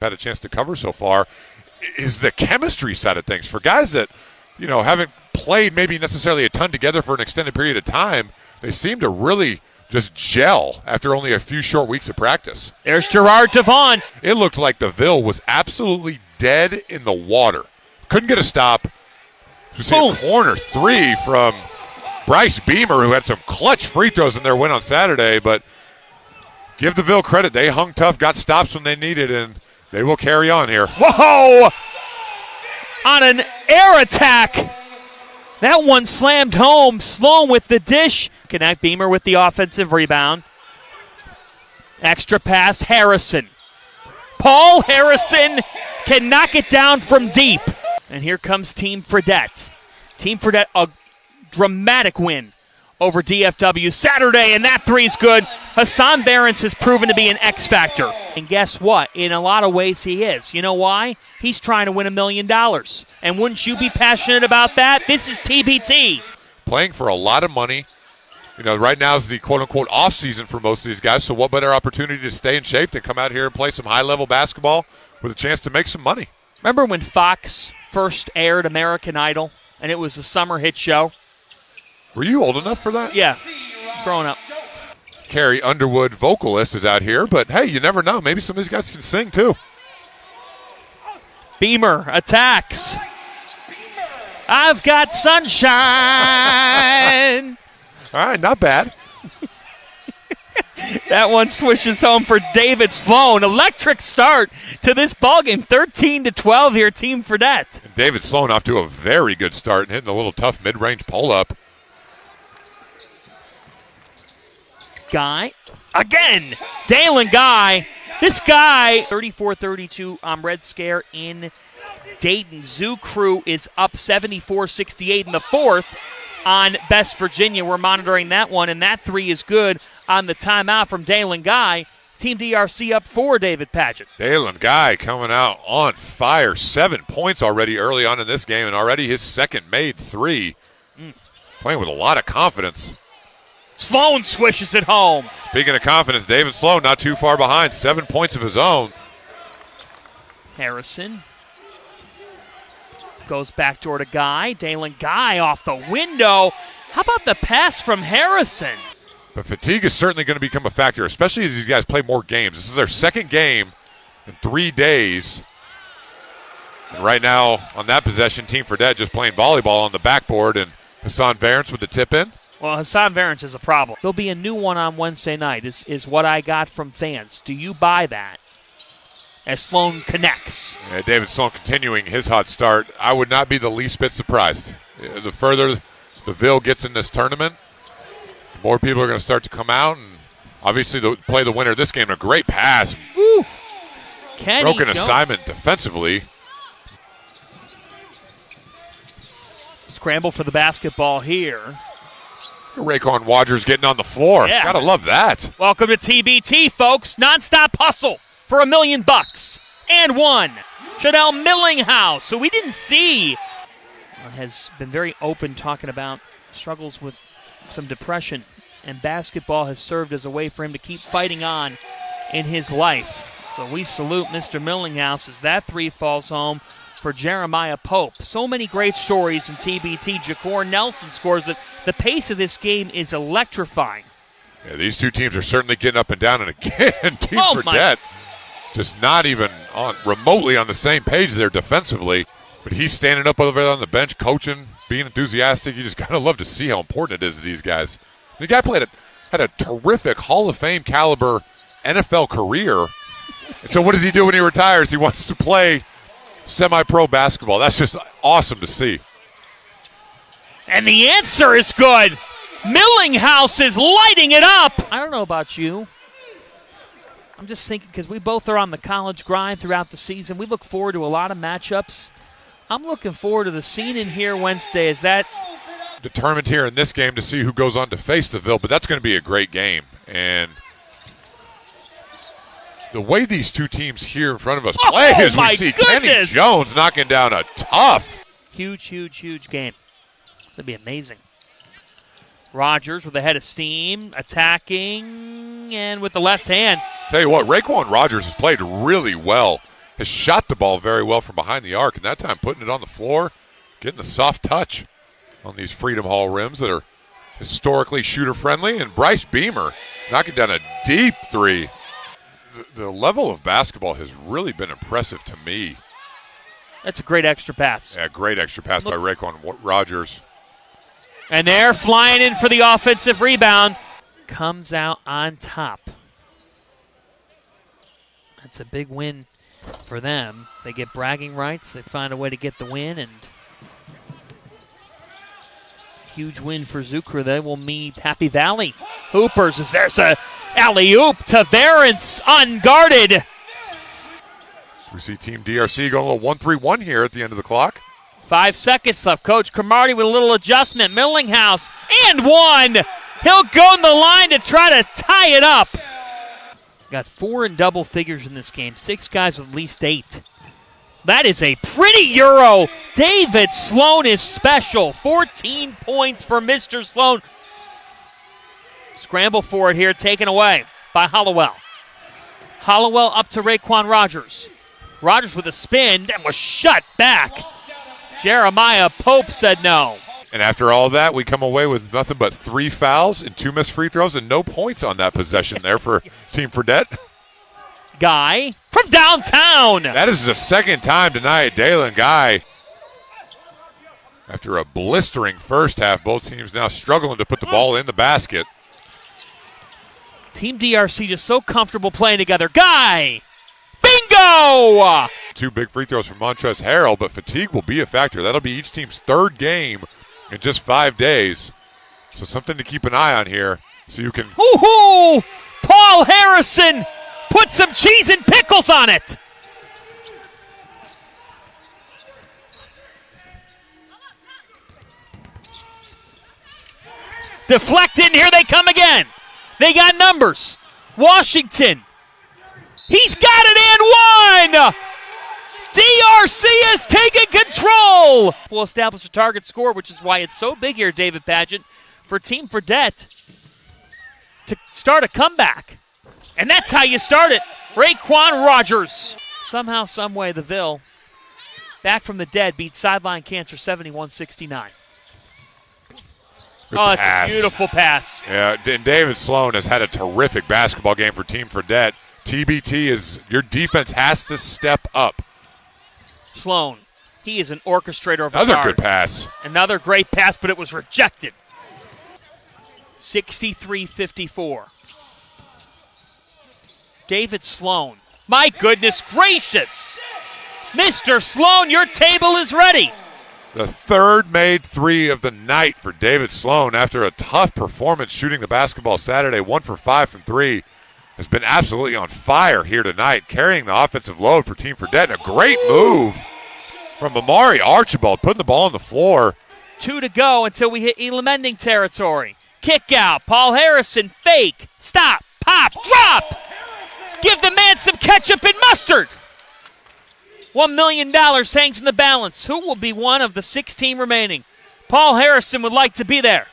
had a chance to cover so far, is the chemistry side of things. For guys that, haven't played maybe necessarily a ton together for an extended period of time, they seem to really just gel after only a few short weeks of practice. There's Gerard Devon. It looked like the Ville was absolutely dead in the water. Couldn't get a stop. You see a corner three from Bryce Beamer, who had some clutch free throws in their win on Saturday, but give the Ville credit. They hung tough, got stops when they needed, and they will carry on here. Whoa! On an air attack. That one slammed home. Sloan with the dish. Connect Beamer with the offensive rebound. Extra pass, Harrison. Paul Harrison can knock it down from deep. And here comes Team Fredette. Team Fredette, a dramatic win over DFW Saturday, and that three's good. Hassan Barons has proven to be an X factor. And guess what? In a lot of ways he is. You know why? He's trying to win $1 million. And wouldn't you be passionate about that? This is TBT. Playing for a lot of money. Right now is the quote-unquote off-season for most of these guys, so what better opportunity to stay in shape than come out here and play some high-level basketball with a chance to make some money. Remember when Fox first aired American Idol, and it was a summer hit show? Were you old enough for that? Yeah, growing up. Carrie Underwood, vocalist, is out here, but hey, you never know. Maybe some of these guys can sing too. Beamer attacks. I've got sunshine. All right, not bad. That one swishes home for David Sloan. Electric start to this ballgame. 13-12 here, Team Fredette. And David Sloan off to a very good start and hitting a little tough mid-range pull-up. Guy. Again, Dale and Guy. This guy, 34-32 Red Scare in Dayton. Zoo Crew is up 74-68 in the fourth on Best Virginia. We're monitoring that one, and that three is good on the timeout from Dale and Guy. Team DRC up 4, David Padgett. Dale and Guy coming out on fire. 7 points already early on in this game, and already his second made three. Playing with a lot of confidence. Sloan swishes it home. Speaking of confidence, David Sloan not too far behind. 7 points of his own. Harrison goes backdoor to Guy. Dalen Guy off the window. How about the pass from Harrison? But fatigue is certainly going to become a factor, especially as these guys play more games. This is their second game in 3 days. And right now, on that possession, Team Fredette just playing volleyball on the backboard, and Hassan Varence with the tip in. Well, Hassan Varence is a problem. There'll be a new one on Wednesday night, is what I got from fans. Do you buy that? As Sloan connects. Yeah, David Sloan continuing his hot start. I would not be the least bit surprised. The further the Ville gets in this tournament, the more people are going to start to come out and obviously play the winner of this game. A great pass. Woo! Broken assignment defensively. Scramble for the basketball here. Raekwon Wadgers getting on the floor. Yeah. Gotta love that. Welcome to TBT, folks. Non-stop hustle for $1 million. And one. Chanel Millinghouse, who we didn't see, has been very open talking about struggles with some depression. And basketball has served as a way for him to keep fighting on in his life. So we salute Mr. Millinghouse as that three falls home for Jeremiah Pope. So many great stories in TBT. Jacor Nelson scores it. The pace of this game is electrifying. Yeah, these two teams are certainly getting up and down. And again, Team Fredette just not even remotely on the same page there defensively. But he's standing up over there on the bench, coaching, being enthusiastic. You just got to love to see how important it is to these guys. The guy had a terrific Hall of Fame caliber NFL career. And so what does he do when he retires? He wants to play semi-pro basketball. That's just awesome to see. And the answer is good. Millinghouse is lighting it up. I don't know about you. I'm just thinking because we both are on the college grind throughout the season. We look forward to a lot of matchups. I'm looking forward to the scene in here Wednesday. Is that determined here in this game to see who goes on to face the Ville, but that's going to be a great game. And the way these two teams here in front of us play as we see Kenny Jones knocking down a tough. Huge game. It's going to be amazing. Rogers with a head of steam, attacking, and with the left hand. Tell you what, Raekwon Rogers has played really well. has shot the ball very well from behind the arc, and that time putting it on the floor, getting a soft touch on these Freedom Hall rims that are historically shooter-friendly, and Bryce Beamer knocking down a deep three. The level of basketball has really been impressive to me. That's a great extra pass. Yeah, great extra pass by Raekwon Rogers. And they're flying in for the offensive rebound. Comes out on top. That's a big win for them. They get bragging rights. They find a way to get the win, and huge win for Zucre. They will meet Happy Valley Hoopers as there's a alley-oop to Varence, unguarded. So we see Team DRC going a little 1-3-1 here at the end of the clock. 5 seconds left. Coach Cromartie with a little adjustment. Millinghouse, and one. He'll go in the line to try to tie it up. Got 4 in double figures in this game. 6 guys with at least 8. That is a pretty Euro. David Sloan is special. 14 points for Mr. Sloan. Scramble for it here, taken away by Hollowell. Hollowell up to Raekwon Rogers. Rogers with a spin and was shut back. Jeremiah Pope said no. And after all that, we come away with nothing but 3 fouls and 2 missed free throws and no points on that possession there for Team Fredette. Guy from downtown. That is the second time tonight. Dale and Guy, after a blistering first half, both teams now struggling to put the ball in the basket. Team DRC just so comfortable playing together. Guy! Bingo! 2 big free throws from Montrezl Harrell, but fatigue will be a factor. That'll be each team's 3rd game in just 5 days. So something to keep an eye on here. So you can... Woohoo! Paul Harrison! Put some cheese and pickles on it! Deflected, here they come again. They got numbers. Washington. He's got it, and one! DRC has taken control! Will establish a target score, which is why it's so big here, David Pageant, for Team Fredette to start a comeback. And that's how you start it. Raekwon Rogers. Somehow, someway, the Ville, back from the dead, beat Sideline Cancer 71-69. Oh, it's a beautiful pass. Yeah, and David Sloan has had a terrific basketball game for Team Fredette. TBT is your defense has to step up. Sloan, he is an orchestrator of another a good pass. Another great pass, but it was rejected. 63-54. David Sloan. My goodness gracious. Mr. Sloan, your table is ready. The 3rd made 3 of the night for David Sloan after a tough performance shooting the basketball Saturday. 1 for 5 from 3. Has been absolutely on fire here tonight, carrying the offensive load for Team Fredette. A great move from Amari Archibald, putting the ball on the floor. 2 to go until we hit Elam ending territory. Kick out. Paul Harrison, fake, stop, pop, drop. Give the man some ketchup and mustard. $1 million hangs in the balance. Who will be one of the 16 remaining? Paul Harrison would like to be there.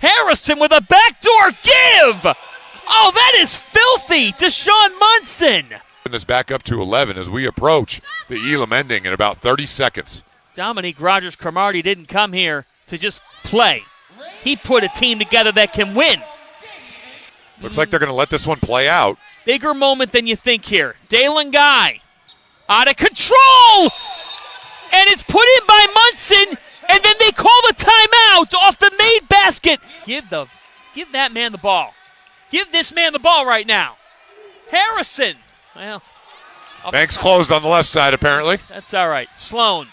Harrison with a backdoor give. Oh, that is filthy. Deshaun Munson. And this back up to 11 as we approach the Elam ending in about 30 seconds. Dominique Rogers-Cromartie didn't come here to just play. He put a team together that can win. Looks like they're going to let this one play out. Bigger moment than you think here. Dale and Guy out of control! And it's put in by Munson, and then they call the timeout off the made basket. Give that man the ball. Give this man the ball right now. Harrison. Well, Banks closed on the left side, apparently. That's all right. Sloan.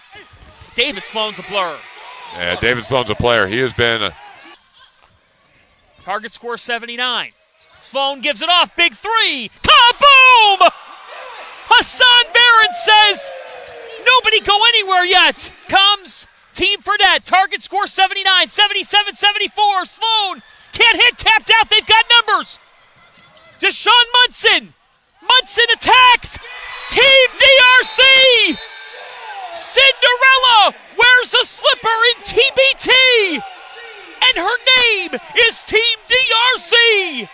David Sloan's a blur. Yeah, David Sloan's a player. He has been... Target score 79. Sloan gives it off. Big 3. Kaboom! Hassan Barron says, nobody go anywhere yet. Comes Team Fredette. Target score 79. 77-74. Sloan can't hit. Tapped out. They've got numbers. Deshaun Munson. Munson attacks. Team DRC. Cinderella wears a slipper in TBT. And her name is Team DRC.